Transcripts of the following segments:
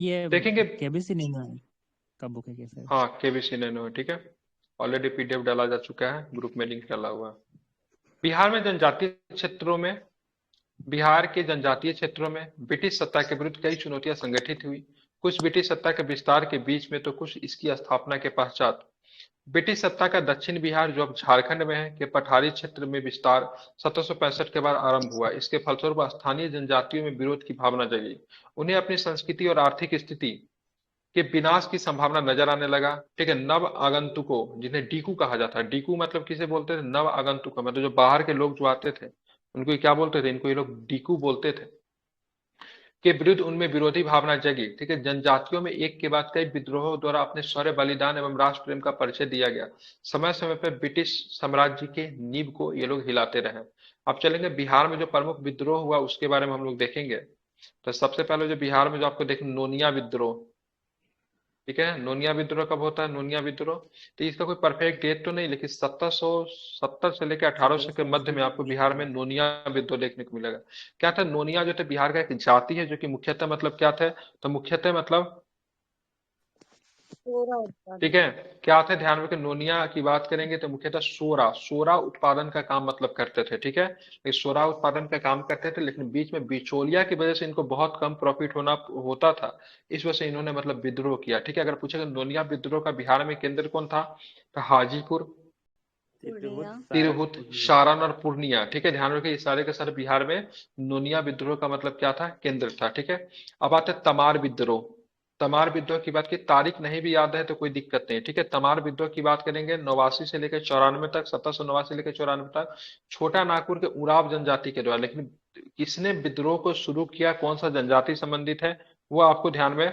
ये देखेंगे। केबीसी नहीं है का बुक है कैसे? हाँ, केबीसी नैनो है, ठीक है। ऑलरेडी पीडीएफ डाला जा चुका है, ग्रुप में लिंक डाला हुआ है। बिहार में जनजातीय क्षेत्रों में बिहार के जनजातीय क्षेत्रों में ब्रिटिश सत्ता के विरुद्ध कई चुनौतियां संगठित हुई। कुछ ब्रिटिश सत्ता के विस्तार के बीच में तो कुछ इसकी स्थापना के पश्चात। ब्रिटिश सत्ता का दक्षिण बिहार, जो अब झारखंड में है, के पठारी क्षेत्र में विस्तार 1765 के बाद आरंभ हुआ। इसके फलस्वरूप स्थानीय जनजातियों में विरोध की भावना जगी। उन्हें अपनी संस्कृति और आर्थिक स्थिति के विनाश की संभावना नजर आने लगा। ठीक है, नव आगंतुकों, जिन्हें डीकू कहा जाता है, डीकू मतलब किसे बोलते थे? नव आगंतुकों, मतलब जो बाहर के लोग जो आते थे उनको क्या बोलते थे? इनको ये लोग डीकू बोलते थे, के विरुद्ध उनमें विरोधी भावना जगी। ठीक है, जनजातियों में एक के बाद कई विद्रोहों द्वारा अपने शौर्य, बलिदान एवं राष्ट्र प्रेम का परिचय दिया गया। समय समय पर ब्रिटिश साम्राज्य के नींव को ये लोग हिलाते रहे। अब चलेंगे बिहार में जो प्रमुख विद्रोह हुआ उसके बारे में हम लोग देखेंगे। तो सबसे पहले जो बिहार में जो आपको देख, नोनिया विद्रोह। ठीक है, नोनिया विद्रोह कब होता है? नोनिया विद्रोह, तो इसका कोई परफेक्ट डेट तो नहीं, लेकिन 1770 से लेकर 1800 के मध्य में आपको बिहार में नोनिया विद्रोह देखने को मिलेगा। क्या था? नोनिया जो थे बिहार का एक जाति है, जो कि मुख्यतः मतलब क्या थे? तो मुख्यतः मतलब, सोरा उत्पादन। ठीक है, क्या थे? ध्यान रखें, नोनिया की बात करेंगे तो मुख्यतः सोरा सोरा उत्पादन का काम मतलब करते थे। ठीक है, ये सोरा उत्पादन का काम करते थे, लेकिन बीच में बिचौलिया की वजह से इनको बहुत कम प्रॉफिट होना होता था। इस वजह से इन्होंने मतलब विद्रोह किया। ठीक है, अगर पूछेगा नोनिया विद्रोह का बिहार में केंद्र कौन था, तो हाजीपुर, पूर्णिया। तिरहुत, सारण और पूर्णिया। ठीक है, ध्यान रखिए, ये सारे के सारे बिहार में नोनिया विद्रोह का मतलब क्या था? केंद्र था। ठीक है, अब आते हैं तमार विद्रोह। तमार विद्रोह की बात की तारीख नहीं भी याद है तो कोई दिक्कत नहीं। ठीक है, तमार विद्रोह की बात करेंगे 89 से लेकर 94 तक, 1789 से लेकर 94 तक, छोटा नागपुर के उराव जनजाति के द्वारा। लेकिन किसने विद्रोह को शुरू किया, कौन सा जनजाति संबंधित है, वो आपको ध्यान में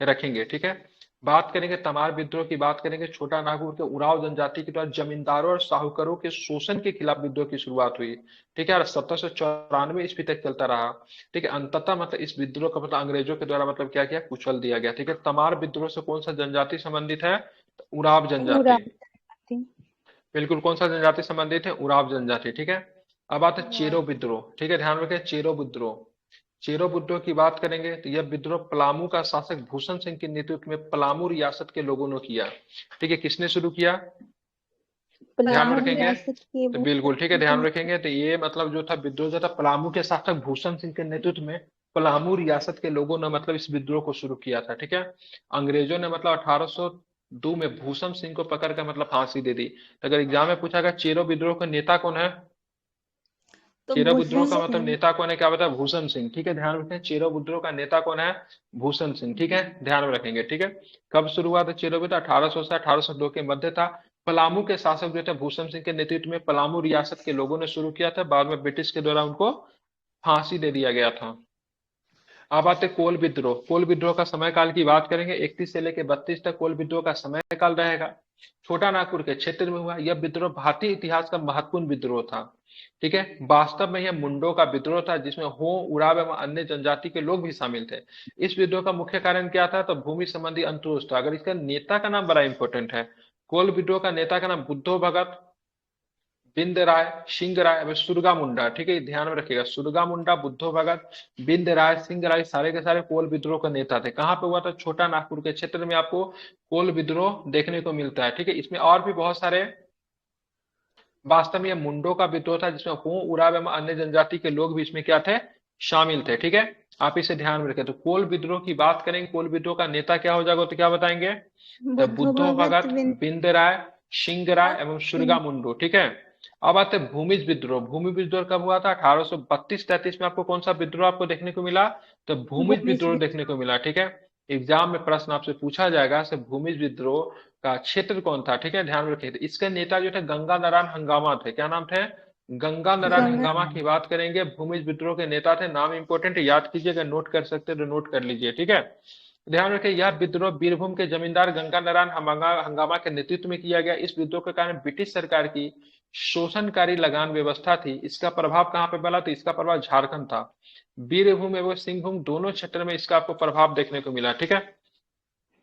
रखेंगे। ठीक है, बात करेंगे तमार विद्रोह की, बात करेंगे छोटा नागपुर के उराव जनजाति के द्वारा जमींदारों और साहूकारों के शोषण के खिलाफ विद्रोह की शुरुआत हुई। ठीक है, और 1794 ईस्वी तक चलता रहा। ठीक है, अंततः मतलब इस विद्रोह का मतलब अंग्रेजों के द्वारा मतलब क्या किया? कुचल दिया गया। ठीक है, तमार विद्रोह से कौन सा जनजाति संबंधित है? तो उराव पूरा। जनजाति। बिल्कुल, कौन सा जनजाति संबंधित है? उराव जनजाति। ठीक है, अब आते हैं चेरो विद्रोह। ठीक है, ध्यान रखें, चेरो विद्रोह। चेरो विद्रोह की बात करेंगे तो यह विद्रोह पलामू का शासक भूषण सिंह के नेतृत्व में पलामू रियासत के लोगों ने किया। ठीक है, किसने शुरू किया? ध्यान में पलामू रखेंगे रियासत के तो बिल्कुल, ठीक है, ध्यान रखेंगे तो ये मतलब जो था विद्रोह जो था पलामू के शासक भूषण सिंह के नेतृत्व में पलामू रियासत के लोगों ने मतलब इस विद्रोह को शुरू किया था। ठीक है, अंग्रेजों ने मतलब 1802 में भूषण सिंह को पकड़ कर मतलब फांसी दे दी। तो अगर एग्जाम में पूछा गया चेरो विद्रोह का नेता कौन है, तो चेरो विद्रोह भूषण का मतलब सिंह। नेता कौन है, क्या बता? भूषण सिंह। ठीक है, ध्यान रखें, चेरो विद्रोह का नेता कौन है? भूषण सिंह। ठीक है, ध्यान में रखेंगे। ठीक है, कब शुरू हुआ था चेरो विद्रोह? 1800 से 1802 के मध्य था। पलामू के शासक जो थे भूषण सिंह के नेतृत्व में पलामू रियासत के लोगों ने शुरू किया था, बाद में ब्रिटिश के द्वारा उनको फांसी दे दिया गया था। अब आते कोल विद्रोह। कोल विद्रोह का समय काल की बात करेंगे, 31 से लेकर 32 तक कोल विद्रोह का समय काल रहेगा। छोटा नागपुर के क्षेत्र में हुआ यह विद्रोह भारतीय इतिहास का महत्वपूर्ण विद्रोह था। ठीक है, वास्तव में यह मुंडो का विद्रोह था, जिसमें हो, उराव एवं अन्य जनजाति के लोग भी शामिल थे। इस विद्रोह का मुख्य कारण क्या था? तो भूमि संबंधी अंतुष्ट था। अगर इसका नेता का नाम बड़ा इंपॉर्टेंट है, कोल विद्रोह का नेता का नाम बुद्धो भगत, बिंद राय, सिंह राय एवं सुरगा मुंडा। ठीक है, ध्यान में रखिएगा, सुरगा मुंडा, बुद्धो भगत, बिंद राय, सिंह राय, सारे के सारे कोल विद्रोह के नेता थे। कहां पे हुआ था? छोटा नागपुर के क्षेत्र में आपको कोल विद्रोह देखने को मिलता है। ठीक है, इसमें और भी बहुत सारे, वास्तव में यह मुंडो का विद्रोह था, जिसमें हो, उराव एवं अन्य जनजाति के लोग भी इसमें क्या थे? शामिल थे। ठीक है, आप इसे ध्यान में रखें। तो कोल विद्रोह की बात करेंगे, कोल विद्रोह का नेता क्या हो जाएगा, तो क्या बताएंगे? तो बुद्धो बुद्धो भगत भगत, विन बिंद राय, सिंह राय एवं सुरगा मुंडो। ठीक है, अब आते हैं भूमिज विद्रोह। भूमि विद्रोह कब हुआ था? 1832-33 में। आपको कौन सा विद्रोह आपको देखने को मिला? तो भूमिज भूमिज विद्रोह देखने विद्रोह। को मिला। ठीक है, एग्जाम में प्रश्न आपसे पूछा जाएगा से भूमिज विद्रोह का क्षेत्र कौन था। ठीक है, ध्यान में रखिए, तो इसके नेता जो थे गंगा नारायण हंगामा थे। क्या नाम थे? गंगा नारायण गंगा। हंगामा की बात करेंगे, भूमिज विद्रोह के नेता थे। नाम इंपोर्टेंट है, याद कीजिएगा, नोट कर सकते हैं तो नोट कर लीजिए। ठीक है, ध्यान रखिए, यह विद्रोह बीरभूम के जमींदार गंगा नारायण हंगामा के नेतृत्व में किया गया। इस विद्रोह के कारण ब्रिटिश सरकार की शोषणकारी लगान व्यवस्था थी, इसका प्रभाव कहाँ पे पड़ा? तो इसका प्रभाव झारखंड था। बीरभूम एवं सिंहभूम दोनों क्षेत्र में इसका आपको प्रभाव देखने को मिला। ठीक है,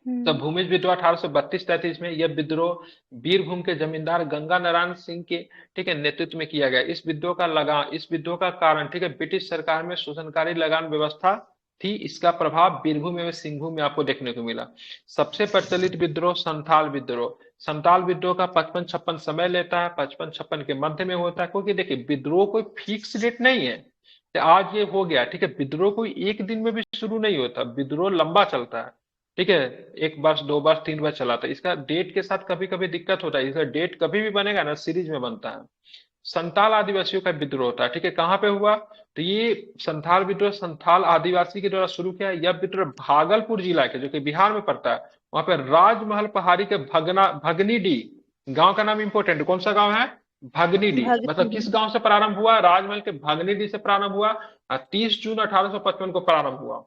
तब भूमिज विद्रोह 1832-33 में यह विद्रोह बीरभूम के जमींदार गंगा नारायण सिंह के, ठीक है, नेतृत्व में किया गया। इस विद्रोह का कारण, ठीक है, ब्रिटिश सरकार में शोषणकारी लगान व्यवस्था थी, इसका प्रभाव बीरभूम एवं सिंहभूम में आपको देखने को मिला। सबसे प्रचलित विद्रोह संथाल विद्रोह। संथाल विद्रोह का 55-56 समय लेता है, 55-56 के मध्य में होता है, क्योंकि देखिए विद्रोह कोई फिक्स डेट नहीं है कि आज ये हो गया, ठीक है। विद्रोह कोई एक दिन में भी शुरू नहीं होता, विद्रोह लंबा चलता है, ठीक है। 1 वर्ष 2 वर्ष 3 वर्ष चलाता है, इसका डेट के साथ कभी कभी दिक्कत होता है, इसका डेट कभी भी बनेगा ना सीरीज में बनता है। संथाल आदिवासियों का विद्रोह होता है, ठीक है। कहाँ पे हुआ, तो ये संथाल विद्रोह संथाल आदिवासी के द्वारा शुरू किया। यह विद्रोह भागलपुर जिला के, जो कि बिहार में पड़ता है, वहां पे राजमहल पहाड़ी के भगनीडी गांव का नाम इंपोर्टेंट, कौन सा गांव है, भगनीडी। मतलब किस गांव से प्रारंभ हुआ, राजमहल के भगनीडी से प्रारंभ हुआ, 30 जून 1855 को प्रारंभ हुआ।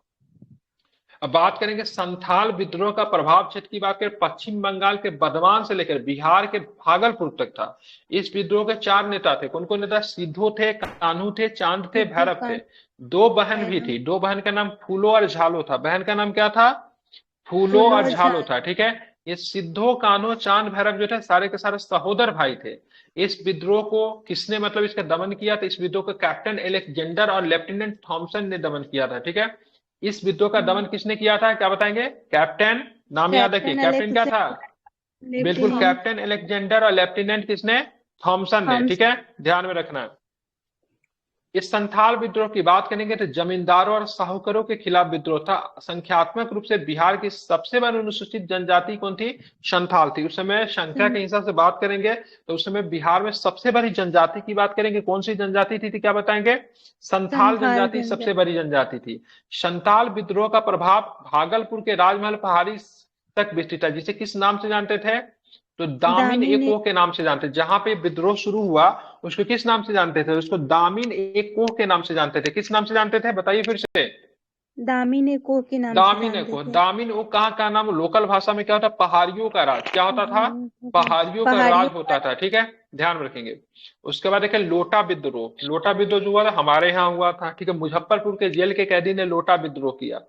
अब बात करेंगे संथाल विद्रोह का प्रभाव क्षेत्र की बात करें, पश्चिम बंगाल के बर्धमान से लेकर बिहार के भागलपुर तक था। इस विद्रोह के 4 नेता थे, कौन कौन नेता, सिद्धू थे, कान्हू थे, चांद थे, भैरव थे। 2 बहन भी थी, 2 बहन का नाम फूलो और झालो था। बहन का नाम क्या था, फूलो और झालो था, ठीक है। ये सिद्धो, कान्हो, चांद, भैरव जो थे सारे के सारे सहोदर भाई थे। इस विद्रोह को किसने मतलब इसका दमन किया था, इस विद्रोह को कैप्टन एलेक्जेंडर और लेफ्टिनेंट थॉमसन ने दमन किया था, ठीक है। इस विद्रोह का दमन किसने किया था, क्या बताएंगे, कैप्टन, नाम याद रखिए, कैप्टन क्या था, बिल्कुल कैप्टन एलेक्जेंडर, और लेफ्टिनेंट किसने, थॉमसन ने, ठीक है, ध्यान में रखना है। इस संथाल विद्रोह की बात करेंगे तो जमींदारों और साहूकारों के खिलाफ विद्रोह था। संख्यात्मक रूप से बिहार की सबसे बड़ी अनुसूचित जनजाति कौन थी, संथाल थी। उस समय संख्या के हिसाब से बात करेंगे तो उस समय बिहार में सबसे बड़ी जनजाति की बात करेंगे, कौन सी जनजाति थी क्या बताएंगे, संथाल जनजाति सबसे बड़ी जनजाति थी। संथाल विद्रोह का प्रभाव भागलपुर के राजमहल पहाड़ी तक विस्तृत है, जिसे किस नाम से जानते थे, तो दामिन एकोह के नाम से जानते थे। जहां पे विद्रोह शुरू हुआ उसको किस नाम से जानते थे, उसको दामिन एकोह के नाम से जानते थे। किस नाम से जानते थे, बताइए फिर से, दामिन एकोह के नाम दामिन एकोह। दामिन वो कहाँ का नाम, लोकल भाषा में क्या होता, पहाड़ियों का राज, क्या होता था, पहाड़ियों का राज होता था, ठीक है, ध्यान रखेंगे। उसके बाद देखें लोटा विद्रोह। लोटा विद्रोह जो हुआ था हमारे यहाँ हुआ था, ठीक है। मुजफ्फरपुर के जेल के कैदी ने लोटा विद्रोह किया।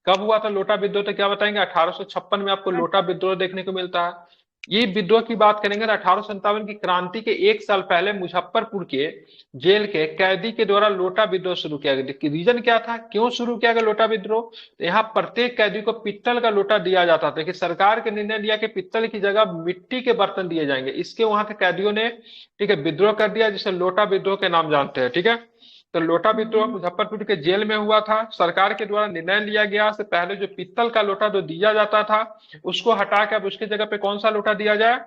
कब हुआ था लोटा विद्रोह, तो क्या बताएंगे, 1856 में आपको लोटा विद्रोह देखने को मिलता है। ये विद्रोह की बात करेंगे तो 1857 की क्रांति के 1 साल पहले मुजफ्फरपुर के जेल के कैदी के द्वारा लोटा विद्रोह शुरू किया गया। रीजन क्या था, क्यों शुरू किया गया लोटा विद्रोह, तो यहाँ प्रत्येक कैदी को पित्तल का लोटा दिया जाता था कि सरकार के निर्णय लिया कि पित्तल की जगह मिट्टी के बर्तन दिए जाएंगे। इसके वहां के कैदियों ने, ठीक है, विद्रोह कर दिया, जिसे लोटा विद्रोह के नाम जानते हैं, ठीक है। तो लोटा विद्रोह मुजफ्फरपुर के जेल में हुआ था। सरकार के द्वारा निर्णय लिया गया से पहले जो पित्तल का लोटा जो दिया जाता था उसको हटा के अब उसकी जगह पे कौन सा लोटा दिया जाए,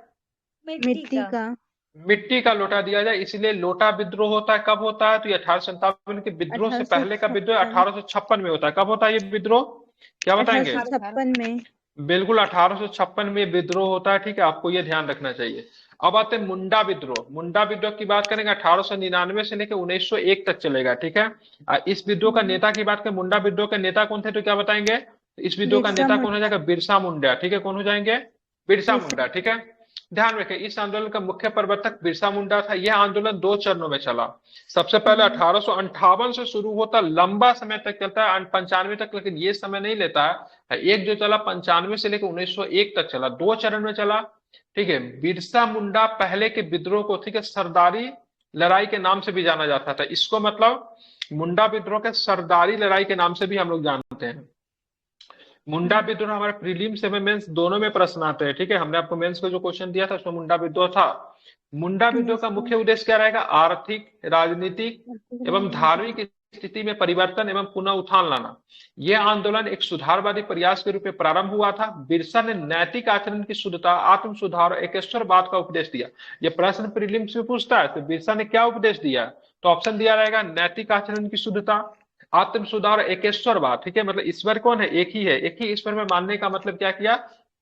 मिट्टी का लोटा दिया जाए, इसलिए लोटा विद्रोह होता है। कब होता है, तो ये 1857 के विद्रोह से पहले का विद्रोह 1856 में होता है। कब होता है ये विद्रोह, क्या बताएंगे, 1856 में, बिल्कुल 1856 में विद्रोह होता है, ठीक है, आपको ये ध्यान रखना चाहिए। अब आते हैं मुंडा विद्रोह। मुंडा विद्रोह की बात करेंगे 1899 से लेकर 1901 तक चलेगा, ठीक है। इस विद्रोह का नेता की बात करें, मुंडा विद्रोह के नेता कौन थे, तो क्या बताएंगे, इस विद्रोह का नेता कौन हो जाएगा, बिरसा मुंडा, ठीक है। कौन हो जाएंगे, बिरसा मुंडा, ठीक है। ध्यान रखें इस आंदोलन का मुख्य प्रवर्तक बिरसा मुंडा था। यह आंदोलन 2 चरणों में चला। सबसे पहले 1858 से शुरू होता, लंबा समय तक चलता है 95 तक, लेकिन ये समय नहीं लेता है। एक जो चला 95 से लेकर 1901 तक चला, 2 चरण में चला, ठीक है। बिरसा मुंडा पहले के विद्रोह को, ठीक है, सरदारी लड़ाई के नाम से भी जाना जाता था। इसको मतलब मुंडा विद्रोह के सरदारी लड़ाई के नाम से भी हम लोग जानते हैं। मुंडा विद्रोह हमारे प्रीलिम्स एवं मेंस दोनों में प्रश्न आते हैं, ठीक है। हमने आपको मेंस को जो क्वेश्चन दिया था उसमें मुंडा विद्रोह था। मुंडा विद्रोह का मुख्य उद्देश्य क्या रहेगा, आर्थिक, राजनीतिक एवं धार्मिक स्थिति में परिवर्तन एवं पुनः उत्थान लाना। यह आंदोलन एक सुधारवादी प्रयास के रूप में प्रारंभ हुआ था। बिरसा ने नैतिक आचरण की शुद्धता, आत्म सुधार और एकेश्वरवाद का उपदेश दिया। यह प्रश्न प्रीलिम्स में पूछता है, तो बिरसा ने क्या उपदेश दिया, तो ऑप्शन दिया रहेगा नैतिक आचरण की शुद्धता, आत्म सुधार, एकेश्वरवाद, ठीक है। मतलब ईश्वर कौन है, एक ही है, एक ही ईश्वर में मानने का मतलब क्या किया,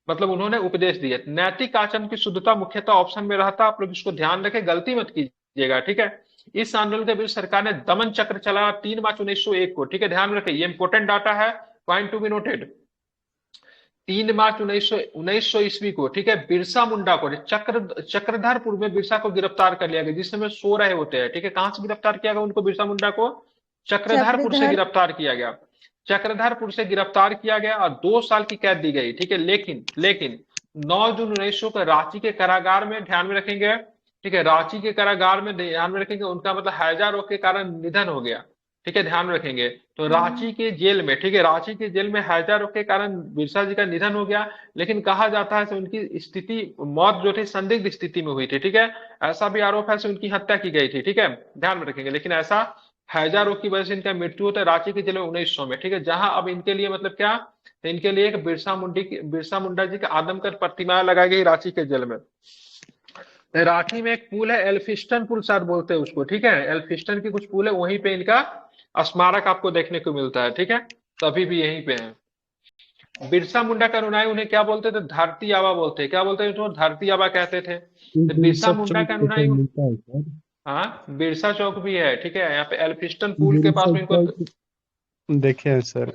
मतलब उन्होंने उपदेश दिए। नैतिक आचरण की शुद्धता मुख्यतः ऑप्शन में रहता, आप लोग इसको ध्यान रखें, गलती मत कीजिएगा, ठीक है। इस आंदोलन के विरुद्ध सरकार ने दमन चक्र चलाया 3 मार्च 1901 को, ठीक है, ध्यान रखें, ये इंपोर्टेंट डाटा है, पॉइंट टू बी नोटेड। 3 मार्च 1900 ईस्वी को, ठीक है, बिरसा मुंडा को चक्रधरपुर में बिरसा को गिरफ्तार कर लिया गया, जिस समय सो रहे होते हैं, ठीक है। कहां से गिरफ्तार किया गया उनको, बिरसा मुंडा को चक्रधरपुर से गिरफ्तार किया गया। चक्रधरपुर से गिरफ्तार किया गया और 2 साल की कैद दी गई, ठीक है। लेकिन 9 जून 1900 को रांची के कारागार में, ध्यान में रखेंगे, ठीक है, रांची के कारागार में ध्यान में रखेंगे, उनका मतलब हैजा रोग के कारण निधन हो गया। ठीक है, ध्यान रखेंगे। तो रांची के जेल में, ठीक है, रांची के जेल में हैजा रोग के कारण बिरसा जी का निधन हो गया, लेकिन कहा जाता है कि उनकी स्थिति, मौत जो थी संदिग्ध स्थिति में हुई थी, ठीक है। ऐसा भी आरोप है कि उनकी हत्या की गई थी, ठीक है, ध्यान में रखेंगे। लेकिन ऐसा हैजा रोग की वजह से इनका मृत्यु होता है रांची के जेल में 1900 में, ठीक है, जहां अब इनके लिए मतलब क्या, तो इनके लिए एक बिरसा मुंडा जी का आदमकद प्रतिमा लगाई गई रांची के जेल में। रांची में एक पुल है, एल्फिस्टन पुल शायद बोलते हैं उसको, ठीक है, एल्फिस्टन की कुछ पुल है, वहीं पे इनका स्मारक आपको देखने को मिलता है, ठीक है, तो अभी भी यहीं पे है। बिरसा मुंडा का अनुयायी उन्हें क्या बोलते थे, धरती आबा बोलते, क्या बोलते थे, तो धरती आबा कहते थे। तो बिरसा बिरसा मुंडा चौक का पे अनुयायी, कहीं मिलता है सर? हाँ बिरसा चौक भी है, ठीक है, यहाँ पे एल्फिस्टन पुल के पास बिरसा में इनको। चौक देखे हैं सर।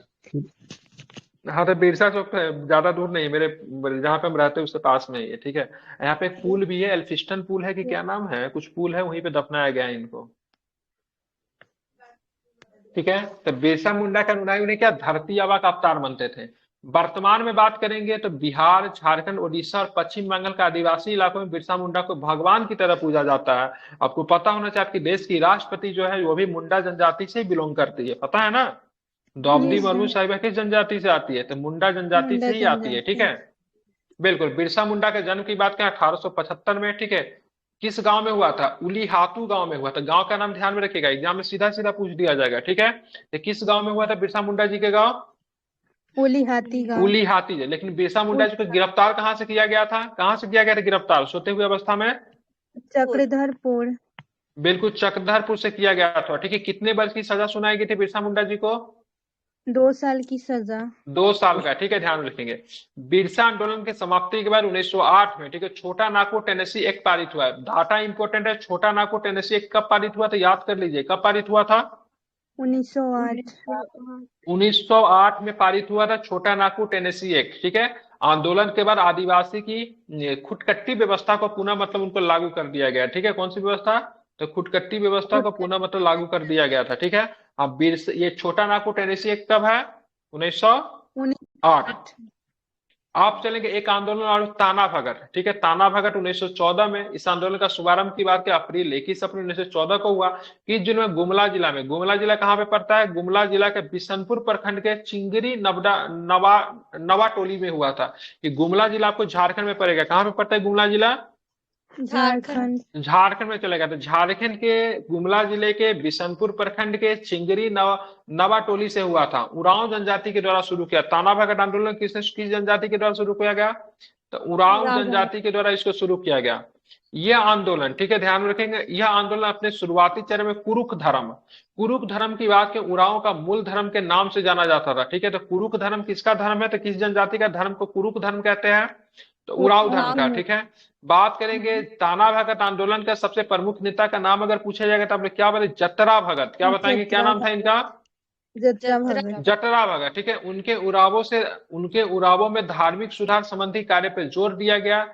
हाँ तो बिरसा चौक तो ज्यादा दूर नहीं है, मेरे जहाँ पे हम रहते हैं उसके पास में ही है, ठीक है। यहाँ पे एक पुल भी है, एल्फिस्टन पुल है कि क्या नाम है, कुछ पुल है, वहीं पे दफनाया गया है इनको, ठीक है। तो बिरसा मुंडा का अनुयायी उन्हें क्या, धरती आबा का अवतार मानते थे। वर्तमान में बात करेंगे तो बिहार, झारखंड, उड़ीसा और पश्चिम बंगाल का आदिवासी इलाकों में बिरसा मुंडा को भगवान की तरह पूजा जाता है। आपको पता होना चाहिए, आपके देश की राष्ट्रपति जो है वो भी मुंडा जनजाति से बिलोंग करती है, पता है ना। द्रौपदी जी मुर्मू सर। साहिबा किस जनजाति से आती है, तो मुंडा जनजाति मुंडा से ही आती है, ठीक जनजाति। है। बिल्कुल, बिरसा मुंडा के जन्म की बात करें 1875 में, ठीक है। किस गांव में हुआ था, उलीहातू गांव में हुआ था। गांव का नाम ध्यान में रखिएगा, एग्जाम में सीधा सीधा पूछ दिया जाएगा, ठीक है। तो किस गांव में हुआ था बिरसा मुंडा जी के गांव, ओली हाथी गांव। उलीहाती। लेकिन बिरसा मुंडा जी को गिरफ्तार कहाँ से किया गया था, कहाँ से किया गया था गिरफ्तार, सोते हुए अवस्था में, चक्रधरपुर। बिल्कुल चक्रधरपुर से किया गया था, ठीक है। कितने वर्ष की सजा सुनाई गई थी बिरसा मुंडा जी को, 2 साल की सजा। 2 साल का, ठीक है, ध्यान रखेंगे। बिरसा आंदोलन की समाप्ति के बाद 1908 में, ठीक है, छोटा नागपुर टेनेसी एक्ट पारित हुआ है। डाटा इंपॉर्टेंट है, छोटा नागपुर टेनेसी एक्ट कब पारित हुआ था, याद कर लीजिए, कब पारित हुआ था, 1908। 1908 में पारित हुआ था छोटा नागपुर टेनेसी एक्ट, ठीक है। आंदोलन के बाद आदिवासी की खुदकट्टी व्यवस्था को पुनः मतलब उनको लागू कर दिया गया, ठीक है। कौन सी व्यवस्था, तो खुदकट्टी व्यवस्था को पुनः मतलब लागू कर दिया गया था, ठीक है। अब ये छोटा नागपुर टेनेसी एक्ट कब है, 1908। आप चलेंगे एक आंदोलन और ताना भगत, ठीक है, ताना भगत 1914 में। इस आंदोलन का शुभारंभ की बात की अप्रैल 21 अप्रैल 1914 को हुआ। किस जिले में, गुमला जिला में। गुमला जिला कहाँ पे पड़ता है, गुमला जिला के बिशनपुर प्रखंड के चिंगरी नवा टोली में हुआ था। ये गुमला जिला आपको झारखंड में पड़ेगा, कहाँ पे पड़ता है गुमला जिला, झारखंड। झारखंड में चलेगा। तो झारखंड के गुमला जिले के बिशनपुर प्रखंड के चिंगरी नवा टोली से हुआ था। उरांव जनजाति के द्वारा शुरू किया। ताना भगत आंदोलन किस जनजाति के द्वारा शुरू किया गया, तो उरांव जनजाति के द्वारा इसको शुरू किया गया। यह आंदोलन, ठीक है, ध्यान रखेंगे, यह आंदोलन अपने शुरुआती चरण में कुरुख धर्म की बात के उरांव का मूल धर्म के नाम से जाना जाता था, ठीक है। तो कुरुख धर्म किसका धर्म है, तो किस जनजाति का धर्म को कुरुख धर्म कहते हैं, तो उरांव धर्म का, ठीक है। बात करेंगे ताना भगत आंदोलन का सबसे प्रमुख नेता का नाम अगर पूछा जाएगा तो आप लोग क्या बोले, जतरा भगत। क्या बताएंगे, क्या नाम था इनका, जतरा भगत। जटरा भगत, ठीक है। उनके उरावों में धार्मिक सुधार संबंधी कार्य पर जोर दिया गया।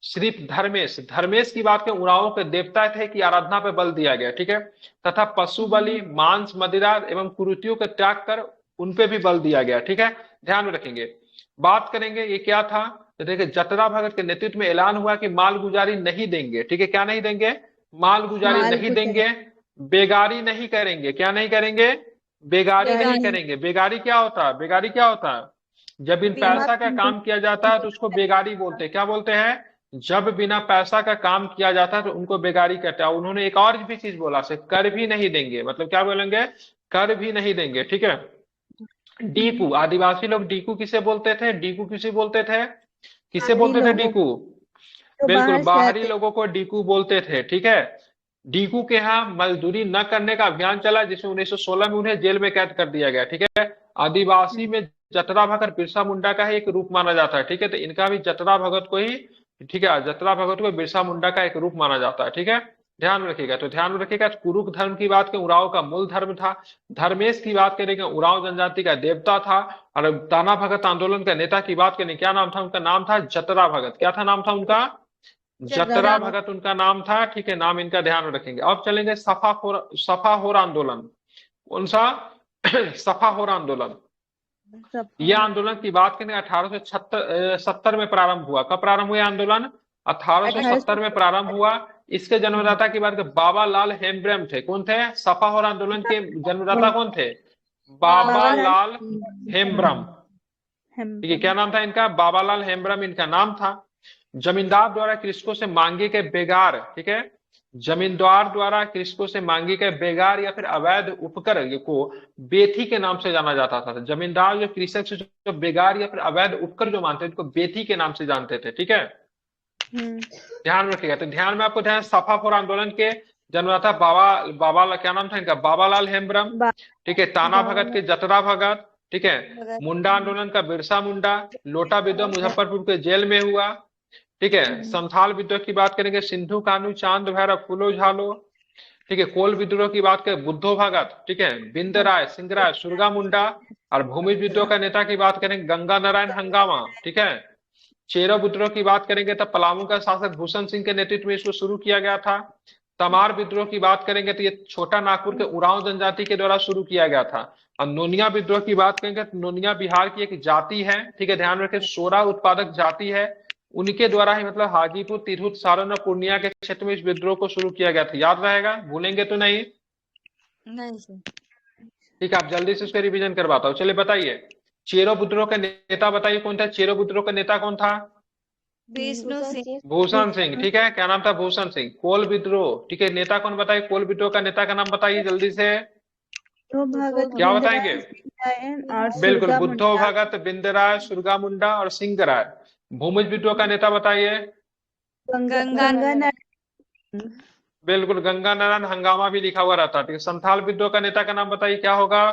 सिर्फ धर्मेश की बात करें, उरावों के देवता थे कि आराधना पर बल दिया गया, ठीक है, तथा पशु बलि, मांस, मदिरा एवं कुरीतियों का त्याग कर उन पे भी बल दिया गया, ठीक है, ध्यान में रखेंगे। बात करेंगे ये क्या था, तो देखिए जटरा भगत के नेतृत्व में ऐलान हुआ कि मालगुजारी नहीं देंगे, ठीक है, क्या नहीं देंगे, मालगुजारी नहीं देंगे, बेगारी नहीं करेंगे, क्या नहीं करेंगे, बेगारी नहीं करेंगे। बेगारी क्या होता है, बेगारी क्या होता है, जब इन पैसा का काम किया जाता है तो उसको बेगारी बोलते हैं। क्या बोलते हैं, जब बिना पैसा का काम किया जाता है तो उनको बेगारी कहते हैं। उन्होंने एक और भी चीज बोला, से कर भी नहीं देंगे, मतलब क्या बोलेंगे, कर भी नहीं देंगे, ठीक है। डीकू, आदिवासी लोग डीकू किसे बोलते थे, डीकू किसे बोलते थे, किसे बोलते थे, डीकू, बिल्कुल बाहरी लोगों को डीकू बोलते थे, ठीक है। डीकू के यहाँ मजदूरी न करने का अभियान चला, जिसमें 1916 में उन्हें जेल में कैद कर दिया गया, ठीक है। आदिवासी में जटरा भगत बिरसा मुंडा का ही एक रूप माना जाता है, ठीक है। तो इनका भी जटरा भगत को ही, ठीक है, जटरा भगत को बिरसा मुंडा का एक रूप माना जाता है, ठीक है, ध्यान में रखिएगा। तो ध्यान में रखिएगा, कुरुख धर्म की बात करें, उराव का मूल धर्म था। धर्मेश की बात करेंगे, उराव जनजाति का देवता था। और ताना भगत आंदोलन का नेता की बात करें, क्या नाम था उनका, नाम था जटरा भगत। क्या था नाम था उनका, जटरा भगत उनका नाम था, ठीक है, नाम इनका ध्यान में रखेंगे। अब चलेंगे सफाहोर आंदोलन। कौन सा, सफाहोर आंदोलन। यह आंदोलन की बात करें 1870 में प्रारंभ हुआ। कब प्रारंभ हुआ आंदोलन, 1870 में प्रारंभ हुआ। इसके जन्मदाता की बात करें, बाबा लाल हेम्ब्रम थे। कौन थे? सपाहर आंदोलन के जन्मदाता कौन थे? बाबा लाल हेम्ब्रम। ठीक है, क्या नाम था इनका? बाबालाल हेम्ब्रम इनका नाम था। जमींदार द्वारा कृषकों से मांगे गए बेगार, ठीक है, जमींदार द्वारा कृषकों से मांगे गए बेगार या फिर अवैध उपकर को बेथी के नाम से जाना जाता था। जमींदार जो कृषक से जो बेगार या फिर अवैध उपकर जो मानते थे उनको बेथी के नाम से जानते थे। ठीक है, ध्यान रखिएगा। तो ध्यान में आपको ध्यान, सफापुर आंदोलन के जन्मदाता बाबा क्या नाम था इनका? बाबालाल हेम्ब्रम। ठीक है, ताना भगत के जतरा भगत। ठीक है, मुंडा आंदोलन का बिरसा मुंडा। लोटा विद्रोह मुजफ्फरपुर के जेल में हुआ। ठीक है, संथाल विद्रोह की बात करेंगे सिंधु कान्हू चांद भैरव फूलो झालो। ठीक है, कोल विद्रोह की बात करें बुद्धो भगत। ठीक है, बिंद राय सिंगराय सुरगा मुंडा। और भूमि विद्रोह का नेता की बात करेंगे गंगा नारायण हंगामा। ठीक है, चेरो विद्रोह की बात करेंगे तो पलामू का शासक भूषण सिंह के नेतृत्व में इसको शुरू किया गया था। तमार विद्रोह की बात करेंगे तो ये छोटा नागपुर के उरांव जनजाति के द्वारा शुरू किया गया था। और नोनिया विद्रोह की बात करेंगे तो नोनिया बिहार की एक जाति है। ठीक है, ध्यान रखें, सोरा उत्पादक जाति है, उनके द्वारा ही मतलब हाजीपुर तिरहुत सारण और पूर्णिया के क्षेत्र में इस विद्रोह को शुरू किया गया था। याद रहेगा, भूलेंगे तो नहीं? सर। ठीक है, आप जल्दी से उसका रिवीजन करवाता हूँ। चलिए बताइए, चेरो विद्रोह का नेता बताइए कौन था? चेरो विद्रोह का नेता कौन था? विष्णु सिंह। भूषण सिंह। ठीक है, क्या नाम था? भूषण सिंह। कोल विद्रोह, ठीक है, नेता कौन बताइए? कोल विद्रोह का नेता का नाम बताइए जल्दी से। क्या बताएंगे? बिल्कुल, बुद्धो भगत, बिंदराय, सुरगा मुंडा और सिंगराय। भूमिज विद्रोह का नेता बताइए। गंगा बिल्कुल, गंगा नारायण हंगामा भी लिखा हुआ रहता है। ठीक है, संथाल विद्रोह का नेता का नाम बताइए, क्या होगा?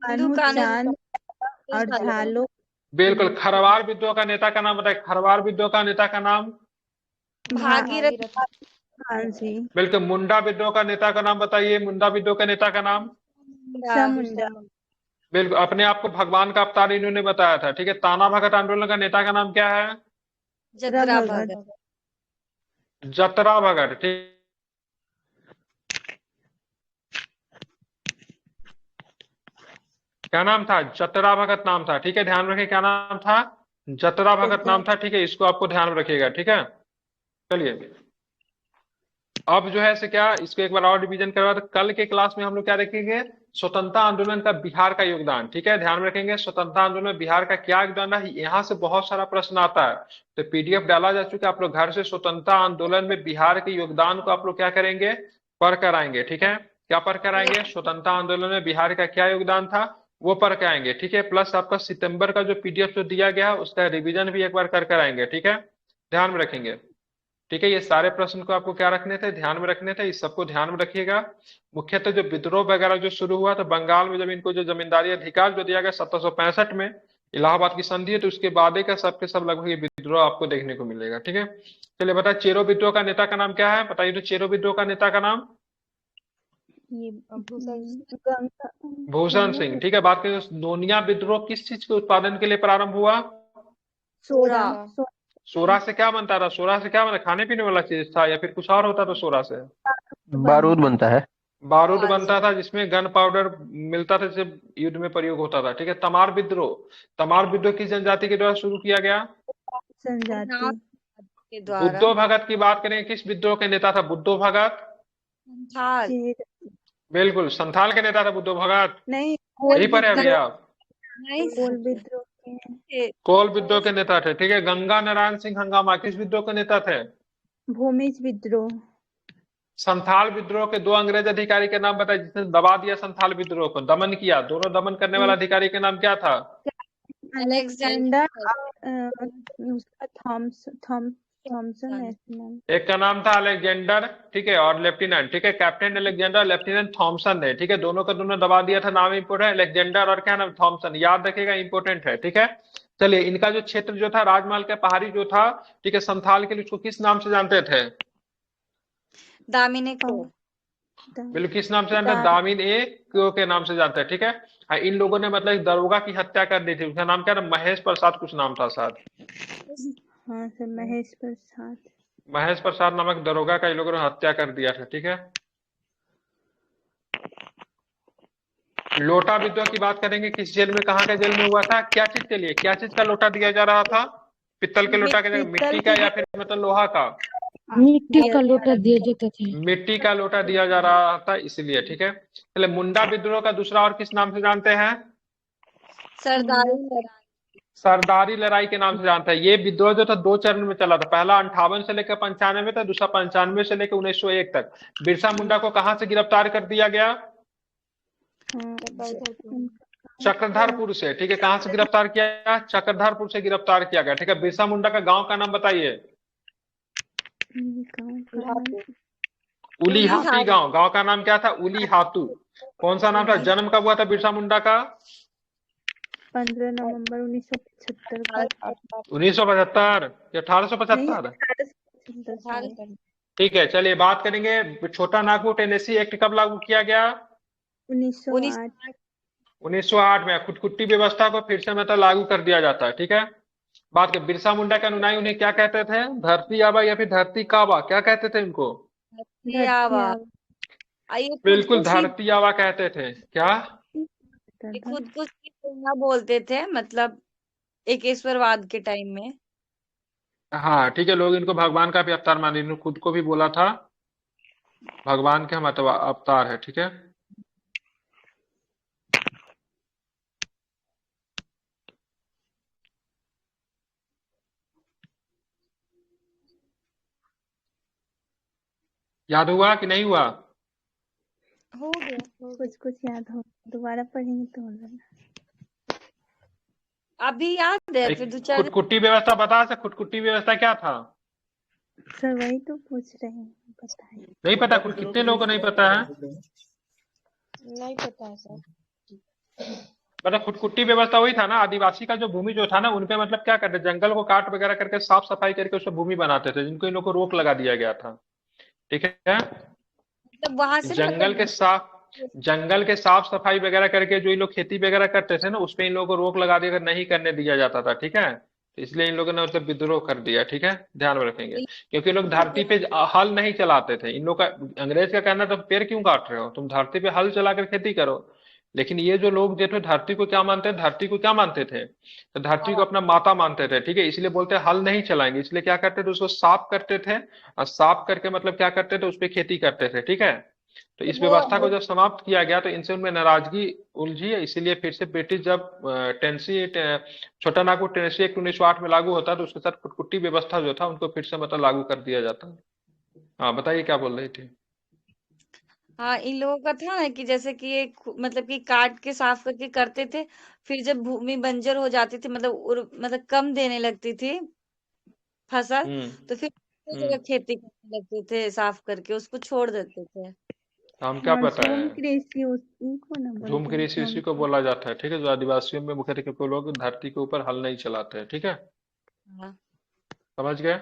चांद और झालो। बिल्कुल, खरवार विद्रोह का नेता का नाम बताइए। खरवार विद्रोह का नेता का नाम? भागीरथ। बिल्कुल, मुंडा विद्रोह का नेता का नाम बताइए। मुंडा विद्रोह का नेता का नाम? बिल्कुल, अपने आप को भगवान का अवतार इन्होंने बताया था। ठीक है, ताना भगत आंदोलन का नेता का नाम क्या है? जतरा भगत। जतरा भगत। ठीक, क्या नाम था? जतरा भगत नाम था। ठीक है, ध्यान रखें, क्या नाम था? जतरा भगत नाम था। ठीक है, इसको आपको ध्यान में रखिएगा। ठीक है, चलिए अब जो है से क्या, इसको एक बार और रिवीजन करवा। तो कल के क्लास में हम लोग क्या देखेंगे? स्वतंत्रता आंदोलन का बिहार का योगदान। ठीक है, ध्यान में रखेंगे, स्वतंत्रता आंदोलन में बिहार का क्या योगदान है, यहाँ से बहुत सारा प्रश्न आता है। तो पीडीएफ डाला जा चुका है, आप लोग घर से स्वतंत्रता आंदोलन में बिहार के योगदान को आप लोग क्या करेंगे? पढ़ कर आएंगे। ठीक है, क्या पढ़ कर आएंगे? स्वतंत्रता आंदोलन में बिहार का क्या योगदान था वो पढ़ के आएंगे। ठीक है, प्लस आपका सितंबर का जो पीडीएफ जो दिया गया है उसका रिवीजन भी एक बार कर आएंगे। ठीक है, ध्यान में रखेंगे। ठीक है, ये सारे प्रश्न को आपको क्या रखने थे? ध्यान में रखने थे। इस सबको ध्यान में रखिएगा। मुख्यतः जो विद्रोह वगैरह जो शुरू हुआ था बंगाल में, जब इनको जो जमींदारी अधिकार जो दिया गया 1765 में इलाहाबाद की संधि है, तो उसके बाद का सबके सब लगभग ये विद्रोह आपको देखने को मिलेगा। ठीक है, चलिए बताए, चेरो विद्रोह का नेता का नाम क्या है? बताइए तो, चेरो विद्रोह का नेता का नाम? भूषण सिंह। ठीक है, बात करें नोनिया विद्रोह किस चीज के उत्पादन के लिए प्रारंभ हुआ? सोरा। सोरा से क्या बनता था? सोरा से क्या बनता? खाने पीने वाला चीज था या फिर कुछ और होता था? सोरा से बारूद बनता है। बारूद बनता था, जिसमें गन पाउडर मिलता था, जिससे युद्ध में प्रयोग होता था। ठीक है, तमार विद्रोह। तमार विद्रोह किस जनजाति के द्वारा शुरू किया गया? बुद्धो भगत की बात करें, किस विद्रोह के नेता था बुद्धो भगत? बिल्कुल, संथाल के नेता था बुद्धो भगत। नहीं, यही पर है अभी आप? कोल विद्रोह के नेता थे। ठीक है, गंगा नारायण सिंह हंगामा किस विद्रोह के नेता थे? भूमिज विद्रोह। संथाल विद्रोह के दो अंग्रेज अधिकारी के नाम बताइए जिसने दबा दिया संथाल विद्रोह को, दमन किया। दोनों दमन करने वाला अधिकारी का नाम क्या था? Alexander Thomson. एक का नाम था अलेक्जेंडर, ठीक है, और लेफ्टिनेंट। ठीक है, कैप्टन अलेक्जेंडर, लेफ्टिनेंट थॉमसन ने। ठीक है, दोनों का दोनों दबा दिया था। नाम इंपोर्टेंट है, अलेक्जेंडर और क्या नाम? थॉमसन। याद रखिएगा, इंपोर्टेंट है। ठीक है, चलिए, इनका जो क्षेत्र जो था राजमहल के पहाड़ी जो था, ठीक है, संथाल के लिए उसको किस नाम से जानते थे? दामिनी को। बिल्कुल, किस नाम से जानते हैं? दामिन ए को के नाम से जानते हैं। ठीक है, इन लोगों ने मतलब दरोगा की हत्या कर दी थी। उसका नाम क्या था? महेश प्रसाद कुछ नाम था शायद। हाँ सर, महेश प्रसाद। महेश प्रसाद नामक दरोगा का इन लोगों ने हत्या कर दिया था। ठीक है, लोटा विद्रोह की बात करेंगे, किस जेल में, कहाँ के जेल में हुआ था? क्या चीज के लिए, क्या चीज का लोटा दिया जा रहा था? पित्तल के लोटा के जगह मिट्टी का या फिर मतलब लोहा का? मिट्टी दिया का लोटा दिया जाता था। मिट्टी का लोटा दिया जा रहा था इसलिए, ठीक है। चलिए, मुंडा विद्रोह का दूसरा और किस नाम से जानते हैं? सरदारी लड़ाई। सरदारी लड़ाई के नाम से जानते हैं। ये विद्रोह जो था 2 चरण में चला था। पहला 58 से लेकर 95 तक, दूसरा 95 से लेकर 1901 तक। बिरसा मुंडा को कहां से गिरफ्तार कर दिया गया? चक्रधरपुर से, ठीक है। कहां से गिरफ्तार किया गया? चक्रधरपुर से गिरफ्तार किया गया, ठीक है। बिरसा मुंडा का गांव का नाम बताइए। उलीहातू गांव। गांव का नाम क्या था? उलीहातू। कौन सा नाम था? जन्म कब हुआ था बिरसा मुंडा का? 15 नवंबर 1975 को। 1975 या 1875? ठीक है, चलिए बात करेंगे। छोटा नागपुर टेनेसी एक्ट कब लागू किया गया? 1908 1908 में। खुदकुट्टी व्यवस्था को फिर से मतलब लागू कर दिया जाता है, ठीक है। बात कर, बिरसा मुंडा के अनुयायी उन्हें क्या कहते थे? धरती आबा या फिर धरती काबा, क्या कहते थे इनको? धरती आबा। ये बिल्कुल, खुदकुशी धरती आबा कहते थे। क्या? ये खुदकुशी बोलना बोलते थे, मतलब एकेश्वरवाद के टाइम में। हाँ, ठीक है। लोग इनको भगवान का भी अवतार माने। इन्होंने खुद को भी बोला था भगवान के हम अवतार है, ठीक है। याद हुआ कि नहीं हुआ? हो गया। कुछ कुछ याद हो, दोबारा पढ़ेंगे तो हो जाएगा। अभी याद है, फिर दो चार खुदकुट्टी व्यवस्था बता से, खुदकुट्टी व्यवस्था क्या था? सर वही तो पूछ रहे हैं, बताइए। नहीं पता? कितने लोगों को नहीं पता है? नहीं पता है सर। मतलब खुदकुट्टी व्यवस्था वही था ना, आदिवासी का जो भूमि जो था ना, उनपे मतलब क्या करते, जंगल को काट वगैरह करके साफ सफाई करके उसमें भूमि बनाते थे, जिनको इन लोगों को रोक लगा दिया गया था, ठीक है। मतलब वहां से जंगल के साफ सफाई वगैरह करके जो इन लोग खेती वगैरह करते थे ना, उसपे इन लोगों को रोक लगा दिया, नहीं करने दिया जाता था, ठीक है। तो इसलिए इन लोगों ने मतलब विद्रोह कर दिया, ठीक है। ध्यान में रखेंगे, क्योंकि लोग धरती पे हल नहीं चलाते थे। इन लोग का, अंग्रेज का कहना था पेड़ क्यों काट रहे हो, तुम धरती पे हल चलाकर खेती करो। लेकिन ये जो लोग थे धरती को क्या मानते हैं? धरती को क्या मानते थे? तो धरती को अपना माता मानते थे, ठीक है। इसलिए बोलते हैं हल नहीं चलाएंगे। इसलिए क्या करते थे? उसको साफ करते थे, और साफ करके मतलब क्या करते थे? उस पर खेती करते थे, ठीक है। तो इस व्यवस्था को जब समाप्त किया गया तो इनसे उनमें नाराजगी उलझी है। इसीलिए फिर से ब्रिटिश जब छोटा नागपुर टेनेसी एक्ट 1908 में लागू होता है, तो उसके साथ खुदकुट्टी व्यवस्था जो था उनको फिर से मतलब लागू कर दिया जाता है। हाँ, बताइए क्या बोल रही थी? हाँ, इन लोगों का था ना कि जैसे कि ये मतलब कि काट के साफ करके करते थे, फिर जब भूमि बंजर हो जाती थी, मतलब मतलब कम देने लगती थी फसल, तो फिर दूसरी जगह खेती करने लगते थे, साफ करके उसको छोड़ देते थे। हम क्या बताए झूम हैं? कृषि उनको ना झूम बोलते हैं, कृषि इसी को बोला जाता है, ठीक है। जो आदिवासियों में मुख्य रूप से लोग धरती के ऊपर हल नहीं चलाते हैं, ठीक है। हाँ। समझ गए?